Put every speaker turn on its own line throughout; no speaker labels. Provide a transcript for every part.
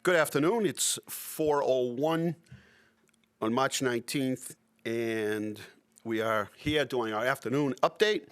Good afternoon. It's 4:01 on March 19th, and we are here doing our afternoon update.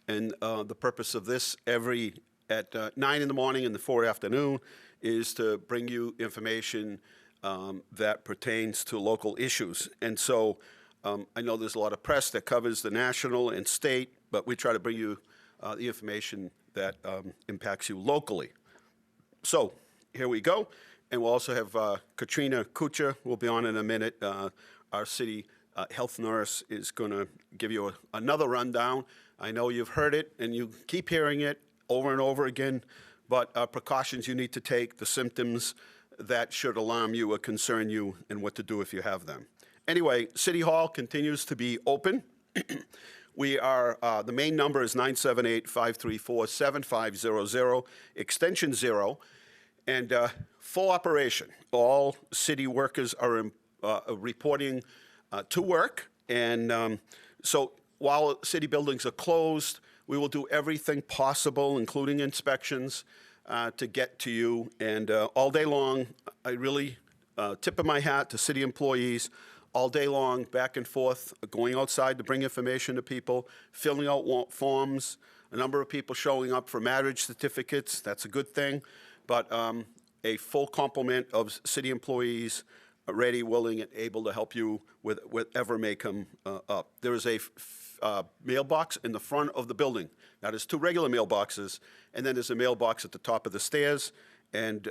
And the purpose of this at 9 in the morning and the 4 afternoon is to bring you information that pertains to local issues. And so I know there's a lot of press that covers the national and state, but we try to bring you the information that impacts you locally. So here we go. And we'll also have Katrina Couture will be on in a minute. Our city health nurse is going to give you another rundown. I know you've heard it and you keep hearing it over and over again, but precautions you need to take, the symptoms that should alarm you or concern you, and what to do if you have them. Anyway, City Hall continues to be open. We are, the main number is 978-534-7500, extension 0. And full operation. All city workers are reporting to work. And so while city buildings are closed, we will do everything possible, including inspections, to get to you. And all day long, I really tip of my hat to city employees, all day long, back and forth, going outside to bring information to people, filling out forms, a number of people showing up for marriage certificates. That's a good thing. But a full complement of city employees ready, willing, and able to help you with whatever may come up. There is a mailbox in the front of the building. Now, there's 2 regular mailboxes, and then there's a mailbox at the top of the stairs. And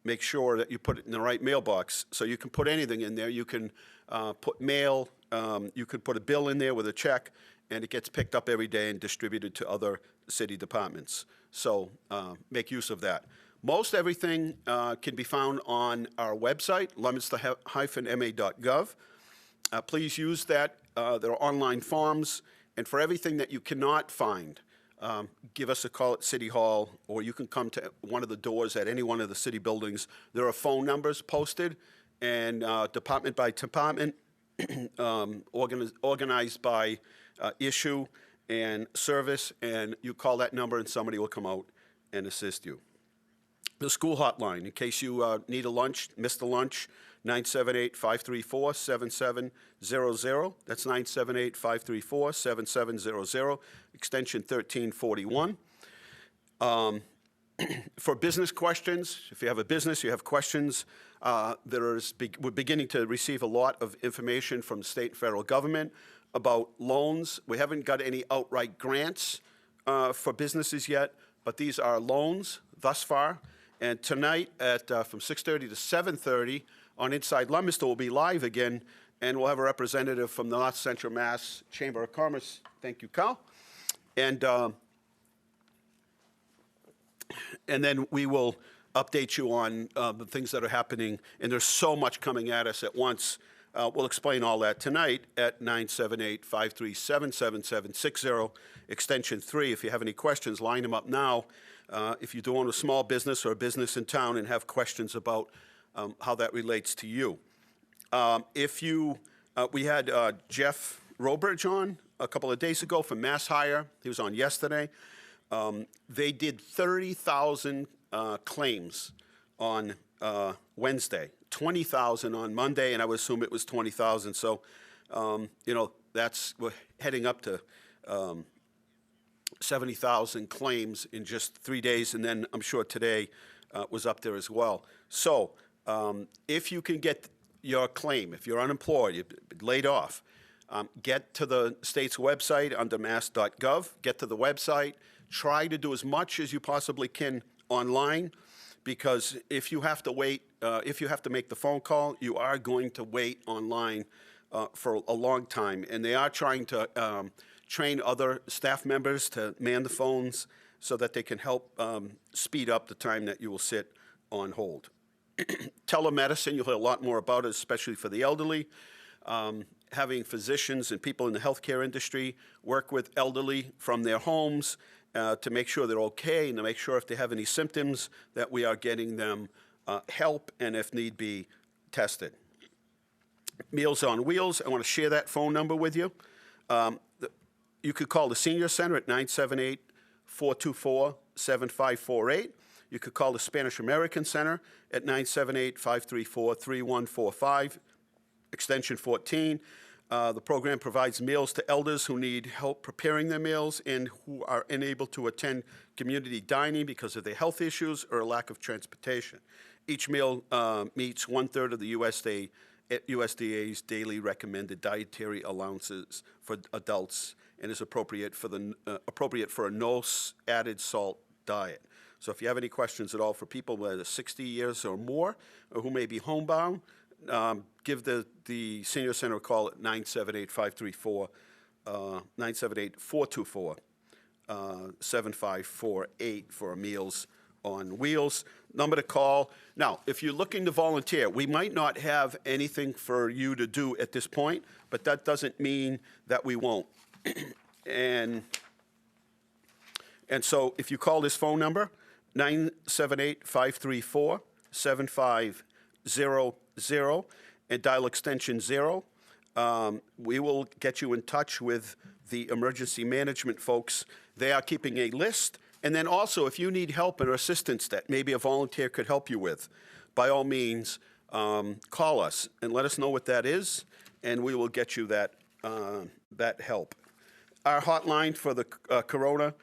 make sure that you put it in the right mailbox. So you can put anything in there. You can put mail. You could put a bill in there with a check, and it gets picked up every day and distributed to other city departments. So make use of that. Most everything can be found on our website, leominster-ma.gov. Please use that. There are online forms. And for everything that you cannot find, give us a call at City Hall, or you can come to one of the doors at any one of the city buildings. There are phone numbers posted, and department by department, organized by issue and service, and you call that number and somebody will come out and assist you. The school hotline, in case you need a lunch, missed a lunch, 978-534-7700. That's 978-534-7700, extension 1341. For business questions, if you have a business, you have questions, we're beginning to receive a lot of information from state and federal government about loans. We haven't got any outright grants for businesses yet, but these are loans thus far. And tonight from 6:30 to 7:30 on Inside Leominster will be live again, and we'll have a representative from the North Central Mass Chamber of Commerce. Thank you, Carl. And then we will update you on the things that are happening. And there's so much coming at us at once. We'll explain all that tonight at 978-537-7760, extension 3. If you have any questions, line them up now. If you do own a small business or a business in town and have questions about how that relates to you. We had Jeff Robridge on a couple of days ago from Mass Hire. He was on yesterday. They did 30,000 claims on Wednesday, 20,000 on Monday, and I would assume it was 20,000. So, we're heading up to 70,000 claims in just 3 days, and then I'm sure today was up there as well. So if you can get your claim, if you're unemployed, you've been laid off, get to the state's website under mass.gov, get to the website, try to do as much as you possibly can online, because if you have to wait, if you have to make the phone call, you are going to wait online for a long time. And they are trying to train other staff members to man the phones so that they can help speed up the time that you will sit on hold. Telemedicine, you'll hear a lot more about it, especially for the elderly. Having physicians and people in the healthcare industry work with elderly from their homes to make sure they're okay and to make sure if they have any symptoms that we are getting them help and, if need be, tested. Meals on Wheels, I want to share that phone number with you. You could call the Senior Center at 978-424-7548. You could call the Spanish American Center at 978-534-3145, extension 14. The program provides meals to elders who need help preparing their meals and who are unable to attend community dining because of their health issues or a lack of transportation. Each meal meets 1/3 of the USDA's daily recommended dietary allowances for adults and is appropriate for a no added salt diet. So if you have any questions at all for people that are 60 years or more or who may be homebound, give the Senior Center a call at 978-424-7548 for Meals on Wheels. Number to call. Now, if you're looking to volunteer, we might not have anything for you to do at this point, but that doesn't mean that we won't. And so if you call this phone number, 978-534-7500, and dial extension 0, we will get you in touch with the emergency management folks. They are keeping a list. And then also, if you need help or assistance that maybe a volunteer could help you with, by all means, call us and let us know what that is, and we will get you that help. Our hotline for the Corona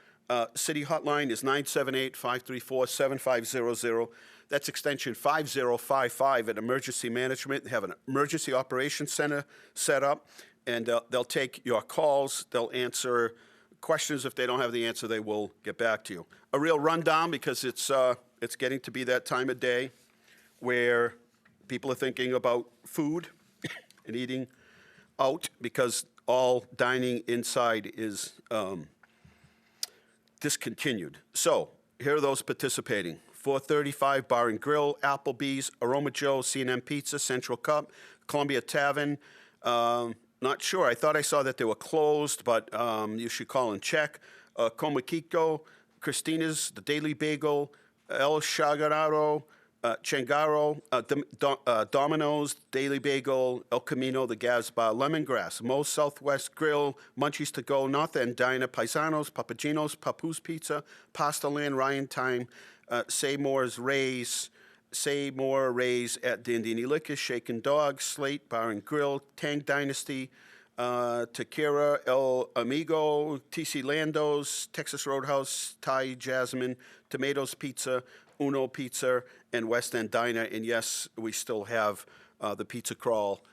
City hotline is 978-534-7500. That's extension 5055 at Emergency Management. They have an emergency operations center set up, and they'll take your calls. They'll answer questions. If they don't have the answer, they will get back to you. A real rundown, because it's getting to be that time of day where people are thinking about food and eating out, because all dining inside is discontinued. So here are those participating: 435 Bar and Grill, Applebee's, Aroma Joe, C&M Pizza, Central Cup, Columbia Tavern. Not sure. I thought I saw that they were closed, but you should call and check. Comaquico, Christina's, The Daily Bagel, El Chagararo, Changaro, Domino's, Daily Bagel, El Camino, The Gaz Bar, Lemongrass, Moe's Southwest Grill, Munchies To Go, North End Diner, Paisanos, Papagino's, Papu's Pizza, Pasta Land, Ryan Time, Seymour's Rays, Say More Rays at Dandini Liquor, Shaken Dog, Slate Bar and Grill, Tang Dynasty, Tequila, El Amigo, TC Lando's, Texas Roadhouse, Thai Jasmine, Tomatoes Pizza, Uno Pizza, and West End Diner. And yes, we still have the pizza crawl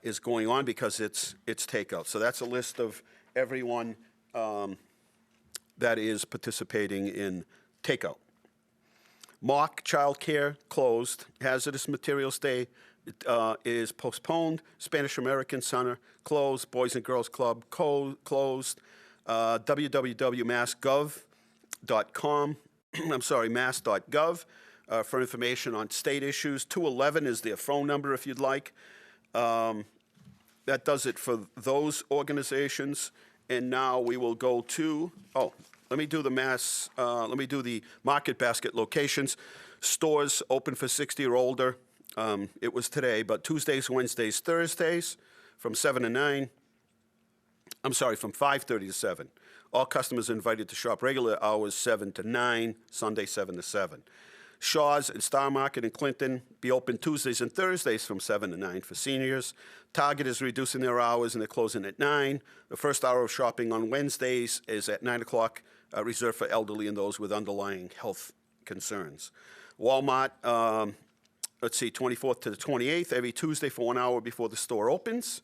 is going on because it's takeout. So that's a list of everyone that is participating in takeout. Mock Childcare closed. Hazardous Materials Day is postponed. Spanish American Center closed. Boys and Girls Club closed. www.mass.gov.com. I'm sorry, mass.gov for information on state issues. 211 is their phone number if you'd like. That does it for those organizations. And now we will go to, let me do the Market Basket locations. Stores open for 60 or older. It was today, but Tuesdays, Wednesdays, Thursdays from 7 to 9. I'm sorry, from 5:30 to 7. All customers are invited to shop regular hours 7 to 9, Sunday 7 to 7. Shaw's and Star Market in Clinton be open Tuesdays and Thursdays from 7 to 9 for seniors. Target is reducing their hours and they're closing at 9. The first hour of shopping on Wednesdays is at 9 o'clock, reserved for elderly and those with underlying health concerns. Walmart, 24th to the 28th, every Tuesday for 1 hour before the store opens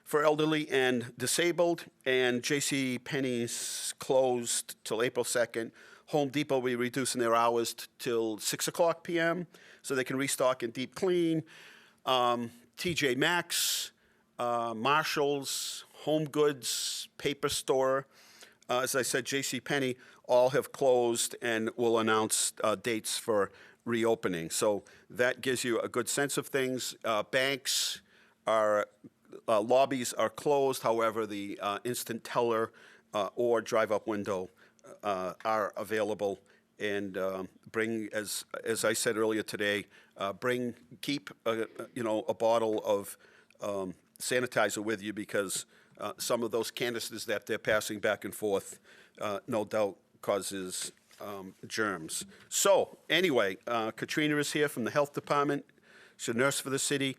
for elderly and disabled. And J.C. Penney's closed till April 2nd. Home Depot will be reducing their hours till 6 o'clock p.m. so they can restock and deep clean. TJ Maxx, Marshall's, Home Goods, Paper Store, as I said, J.C. Penney, all have closed and will announce dates for reopening. So that gives you a good sense of things. Banks are, lobbies are closed. However, the instant teller or drive-up window are available. And bring, as I said earlier today, keep a bottle of sanitizer with you, because some of those canisters that they're passing back and forth, no doubt, causes germs. So anyway, Katrina is here from the health department. She's a nurse for the city.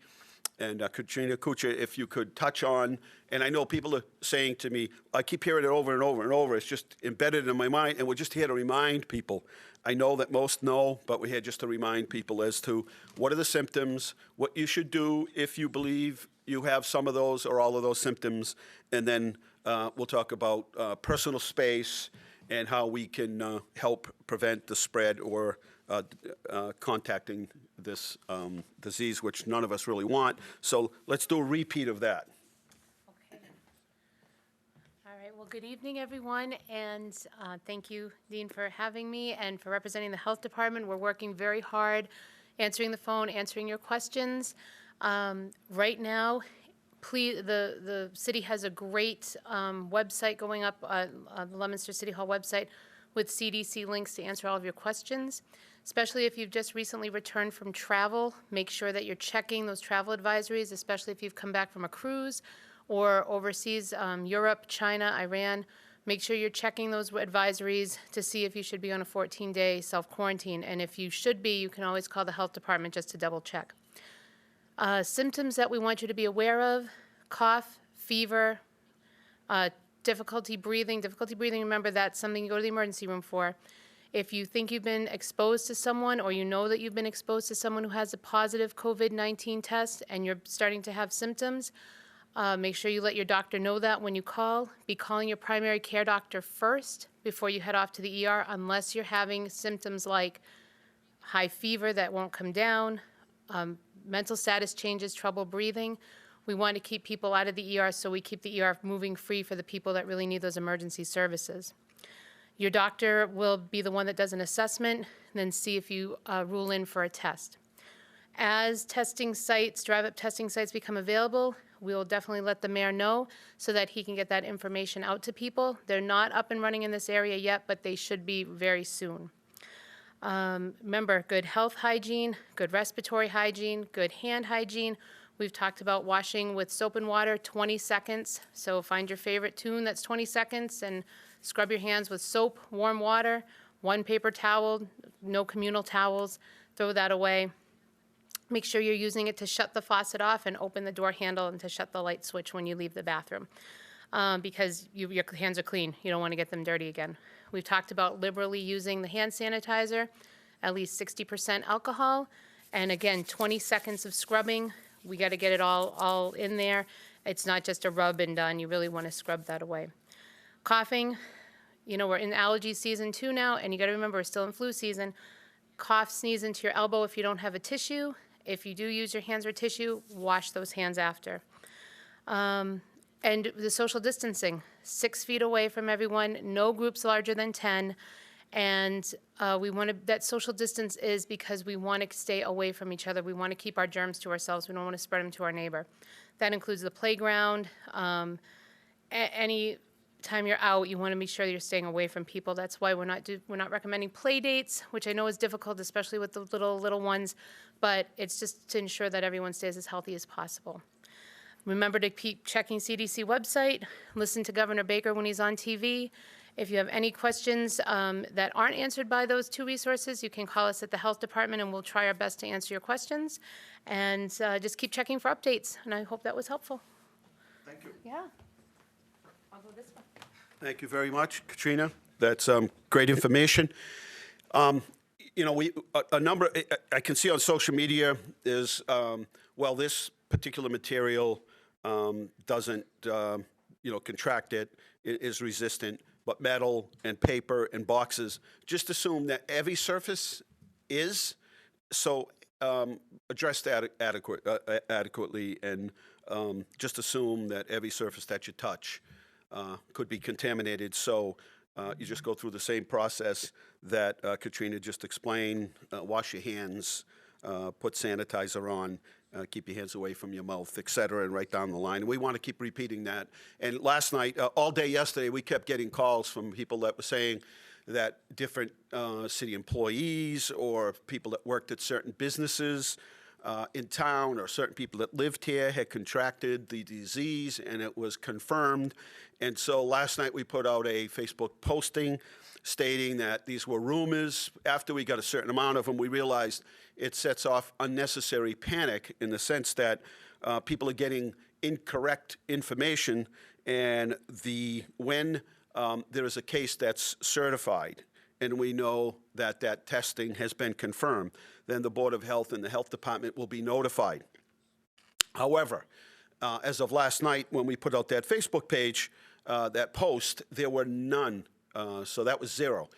And Katrina, Couture, if you could touch on, and I know people are saying to me, I keep hearing it over and over and over. It's just embedded in my mind, and we're just here to remind people. I know that most know, but we're here just to remind people as to what are the symptoms, what you should do if you believe you have some of those or all of those symptoms, and then we'll talk about personal space and how we can help prevent the spread or contacting this disease, which none of us really want. So let's do a repeat of that.
Okay. All right. Well, good evening, everyone, and thank you, Dean, for having me and for representing the health department. We're working very hard, answering the phone, answering your questions. Right now, please, the city has a great website going up, the Leominster City Hall website, with CDC links to answer all of your questions. Especially if you've just recently returned from travel, make sure that you're checking those travel advisories, especially if you've come back from a cruise or overseas, Europe, China, Iran. Make sure you're checking those advisories to see if you should be on a 14-day self-quarantine. And if you should be, you can always call the health department just to double check. Symptoms that we want you to be aware of: cough, fever, difficulty breathing. Difficulty breathing, remember, that's something you go to the emergency room for. If you think you've been exposed to someone, or you know that you've been exposed to someone who has a positive COVID-19 test and you're starting to have symptoms, make sure you let your doctor know that when you call. Be calling your primary care doctor first before you head off to the ER, unless you're having symptoms like high fever that won't come down, mental status changes, trouble breathing. We want to keep people out of the ER, so we keep the ER moving free for the people that really need those emergency services. Your doctor will be the one that does an assessment, and then see if you rule in for a test. As testing sites, drive-up testing sites become available, we will definitely let the mayor know so that he can get that information out to people. They're not up and running in this area yet, but they should be very soon. Remember, good health hygiene, good respiratory hygiene, good hand hygiene. We've talked about washing with soap and water, 20 seconds. So find your favorite tune that's 20 seconds and scrub your hands with soap, warm water, one paper towel, no communal towels, throw that away. Make sure you're using it to shut the faucet off and open the door handle and to shut the light switch when you leave the bathroom, because your hands are clean. You don't want to get them dirty again. We've talked about liberally using the hand sanitizer, at least 60% alcohol, and again, 20 seconds of scrubbing. We got to get it all in there. It's not just a rub and done. You really want to scrub that away. Coughing, we're in allergy season too now, and you got to remember we're still in flu season. Cough, sneeze into your elbow if you don't have a tissue. If you do use your hands or tissue, wash those hands after. And the social distancing, 6 feet away from everyone, no groups larger than 10. And that social distance is because we want to stay away from each other. We want to keep our germs to ourselves. We don't want to spread them to our neighbor. That includes the playground. Any time you're out, you want to be sure that you're staying away from people. That's why we're not recommending play dates, which I know is difficult, especially with the little ones. But it's just to ensure that everyone stays as healthy as possible. Remember to keep checking CDC website. Listen to Governor Baker when he's on TV. If you have any questions that aren't answered by those two resources, you can call us at the health department and we'll try our best to answer your questions. And just keep checking for updates. And I hope that was helpful.
Thank you.
Yeah. I'll go this way.
Thank you very much, Katrina. That's great information. A number, I can see on social media is, this particular material doesn't, contract it is resistant, but metal and paper and boxes, just assume that every surface is. So address that adequately, and just assume that every surface that you touch could be contaminated. So you just go through the same process that Katrina just explained. Wash your hands, put sanitizer on, keep your hands away from your mouth, et cetera, and right down the line. And we want to keep repeating that. And last night, all day yesterday, we kept getting calls from people that were saying that different city employees or people that worked at certain businesses in town or certain people that lived here had contracted the disease, and it was confirmed. And so last night we put out a Facebook posting stating that these were rumors. After we got a certain amount of them, we realized it sets off unnecessary panic in the sense that people are getting incorrect information, and when there is a case that's certified and we know that that testing has been confirmed, then the Board of Health and the Health Department will be notified. However, as of last night, when we put out that Facebook page, that post, there were none. So that was 0.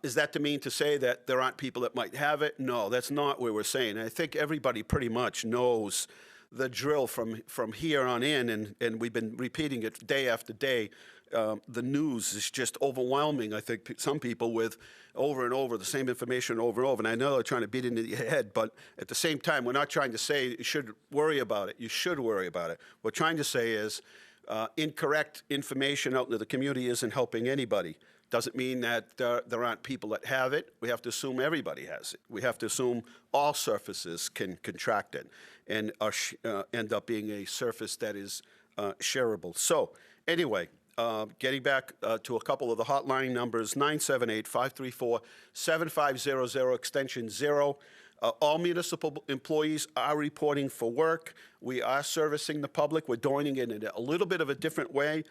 Is that to mean to say that there aren't people that might have it? No, that's not what we're saying. I think everybody pretty much knows the drill from here on in, and we've been repeating it day after day. The news is just overwhelming, I think, some people with over and over the same information over and over. And I know they're trying to beat it into your head, but at the same time, we're not trying to say you should worry about it. You should worry about it. What we're trying to say is incorrect information out into the community isn't helping anybody. Doesn't mean that there aren't people that have it. We have to assume everybody has it. We have to assume all surfaces can contract it and end up being a surface that is shareable. So anyway, getting back to a couple of the hotline numbers, 978-534-7500, extension 0. All municipal employees are reporting for work. We are servicing the public. We're doing it in a little bit of a different way,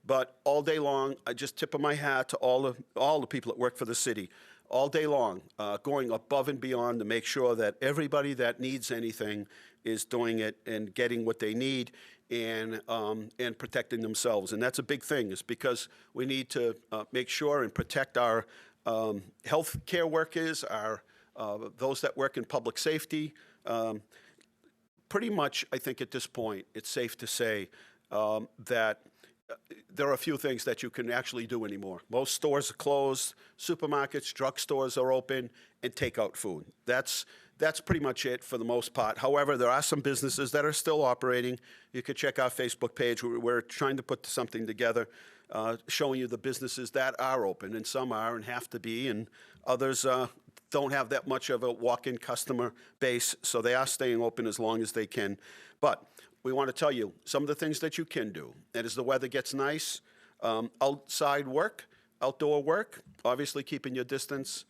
but all day long, I just tip of my hat to all the people that work for the city, all day long, going above and beyond to make sure that everybody that needs anything is doing it and getting what they need and protecting themselves. And that's a big thing, is because we need to make sure and protect our health care workers, those that work in public safety. Pretty much, I think at this point, it's safe to say that there are a few things that you can actually do anymore. Most stores are closed, supermarkets, drugstores are open, and takeout food. That's pretty much it for the most part. However, there are some businesses that are still operating. You could check our Facebook page. We're trying to put something together showing you the businesses that are open, and some are and have to be, and others don't have that much of a walk-in customer base, so they are staying open as long as they can. But we want to tell you some of the things that you can do. And as the weather gets nice, outside work, outdoor work, obviously keeping your distance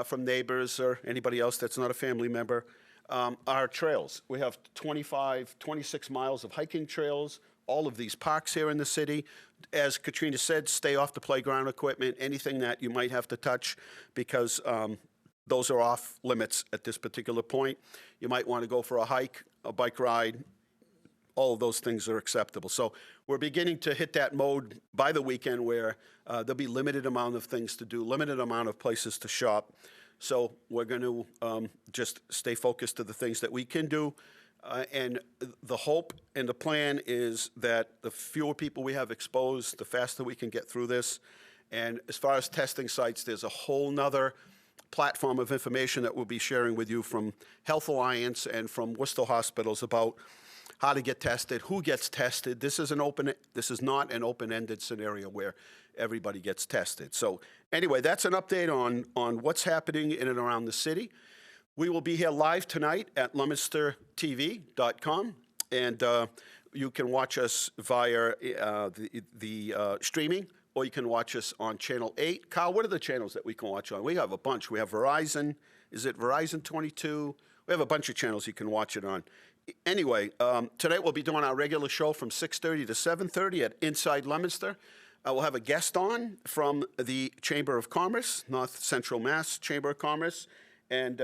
from neighbors or anybody else that's not a family member. Our trails, we have 26 miles of hiking trails, all of these parks here in the city. As Katrina said, stay off the playground equipment, anything that you might have to touch, because those are off limits at this particular point. You might want to go for a hike, a bike ride. All of those things are acceptable. So we're beginning to hit that mode by the weekend where there'll be limited amount of things to do, limited amount of places to shop. So we're going to just stay focused to the things that we can do. And the hope and the plan is that the fewer people we have exposed, the faster we can get through this. And as far as testing sites, there's a whole nother platform of information that we'll be sharing with you from Health Alliance and from Worcester Hospitals about how to get tested, who gets tested. This is not an open-ended scenario where everybody gets tested. So anyway, that's an update on what's happening in and around the city. We will be here live tonight at leominstertv.com, and you can watch us via the streaming, or you can watch us on Channel 8. Kyle, what are the channels that we can watch on? We have a bunch. We have Verizon. Is it Verizon 22? We have a bunch of channels you can watch it on. Anyway, tonight we'll be doing our regular show from 6:30 to 7:30 at Inside Leominster. We'll have a guest on from the Chamber of Commerce, North Central Mass Chamber of Commerce. And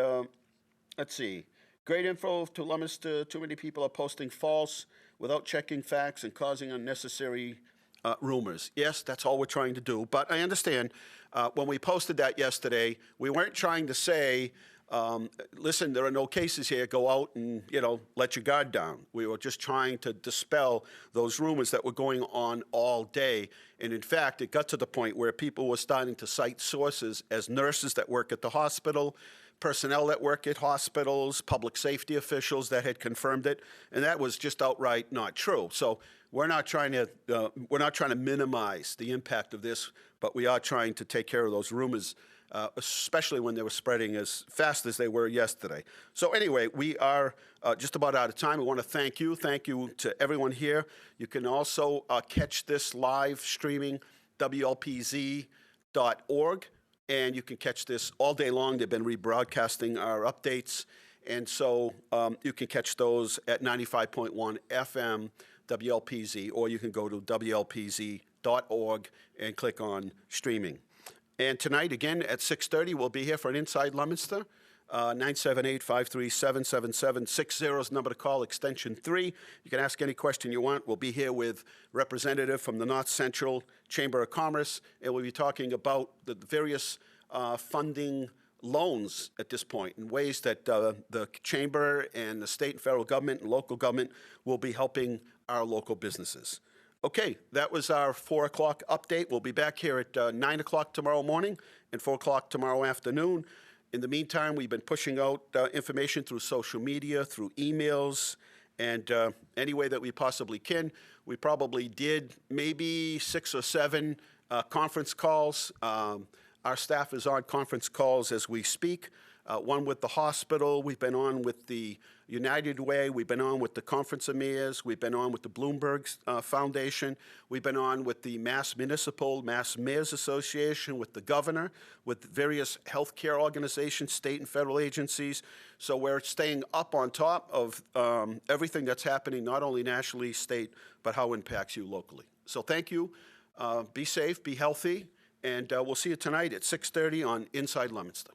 let's see, great info to Leominster. Too many people are posting false without checking facts and causing unnecessary rumors. Yes, that's all we're trying to do. But I understand when we posted that yesterday, we weren't trying to say, listen, there are no cases here, go out and, let your guard down. We were just trying to dispel those rumors that were going on all day. And in fact, it got to the point where people were starting to cite sources as nurses that work at the hospital, personnel that work at hospitals, public safety officials that had confirmed it, and that was just outright not true. So we're not trying to minimize the impact of this, but we are trying to take care of those rumors especially when they were spreading as fast as they were yesterday. So anyway, we are just about out of time. We want to thank you. Thank you to everyone here. You can also catch this live streaming, WLPZ.org, and you can catch this all day long. They've been rebroadcasting our updates, and so you can catch those at 95.1 FM WLPZ, or you can go to WLPZ.org and click on streaming. And tonight, again, at 6:30, we'll be here for an Inside Leominster. 978-537-7760 is the number to call, extension 3. You can ask any question you want. We'll be here with representative from the North Central Chamber of Commerce, and we'll be talking about the various funding loans at this point and ways that the Chamber and the state and federal government and local government will be helping our local businesses. Okay, that was our 4 o'clock update. We'll be back here at 9 o'clock tomorrow morning and 4 o'clock tomorrow afternoon. In the meantime, we've been pushing out information through social media, through emails, and any way that we possibly can. We probably did maybe 6 or 7 conference calls. Our staff is on conference calls as we speak. One with the hospital. We've been on with the United Way. We've been on with the Conference of Mayors. We've been on with the Bloomberg Foundation. We've been on with the Mass Mayors Association, with the governor, with various healthcare organizations, state and federal agencies. So we're staying up on top of everything that's happening, not only nationally, state, but how it impacts you locally. So thank you. Be safe, be healthy, and we'll see you tonight at 6:30 on Inside Leominster.